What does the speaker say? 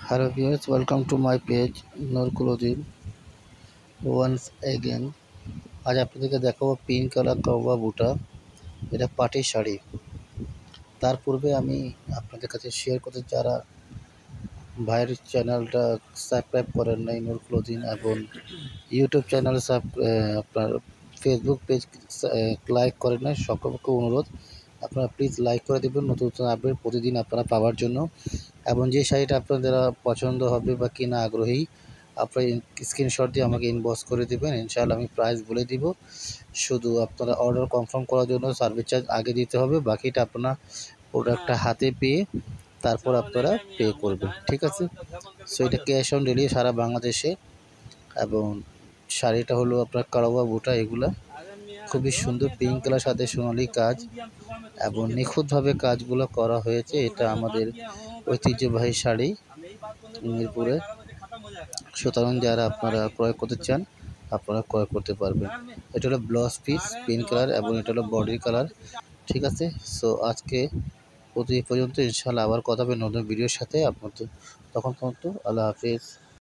Hello viewers, welcome to my page Noor Clothing once again। আজ আপনাদেরকে দেখাবো pink colour কাওয়া বুটা, এটা পাটের শাড়ি। তার পূর্বে আমি আপনাদের কাছে শেয়ার করতে, যারা ভাইয়ের চ্যানেলটা সাবস্ক্রাইব করেন নাই নূর ক্লোথিং, এবং ইউটিউব চ্যানেল আপনার ফেসবুক পেজ লাইক করেন নাই, সকলকে অনুরোধ আপনারা প্লিজ লাইক করে দেবেন নতুন নতুন আপডেট প্রতিদিন আপনারা পাওয়ার জন্য। এবং যে শাড়িটা আপনাদের পছন্দ হবে বা কিনা আগ্রহী, আপনারা স্ক্রিনশট দিয়ে আমাকে ইনবক্স করে দেবেন, ইনশাআল্লাহ আমি প্রাইস বলে দিব। শুধু আপনারা অর্ডার কনফার্ম করার জন্য সার্ভিস চার্জ আগে দিতে হবে, বাকিটা আপনার প্রোডাক্টটা হাতে পেয়ে তারপর আপনারা পে করবেন, ঠিক আছে? সো এটা ক্যাশ অন ডেলিভারি সারা বাংলাদেশে। এবং শাড়িটা হলো আপনার কারওয়া বুটা, এগুলা খুবই সুন্দর পিঙ্ক কালার সাথে সোনালি কাজ এবং নিখুঁতভাবে কাজগুলো করা হয়েছে। এটা আমাদের ঐতিহ্যবাহী শাড়ি মিরপুরে। সুতরাং যারা আপনারা ক্রয় করতে চান আপনারা ক্রয় করতে পারবেন। এটা হলো ব্লাউজ পিস পিঙ্ক কালার এবং এটা হলো বডির কালার, ঠিক আছে? সো আজকে পর্যন্ত, ইনশাআল্লাহ আবার কথা হবে নতুন ভিডিওর সাথে। আপনাদের তখন পর্যন্ত আল্লাহ হাফেজ।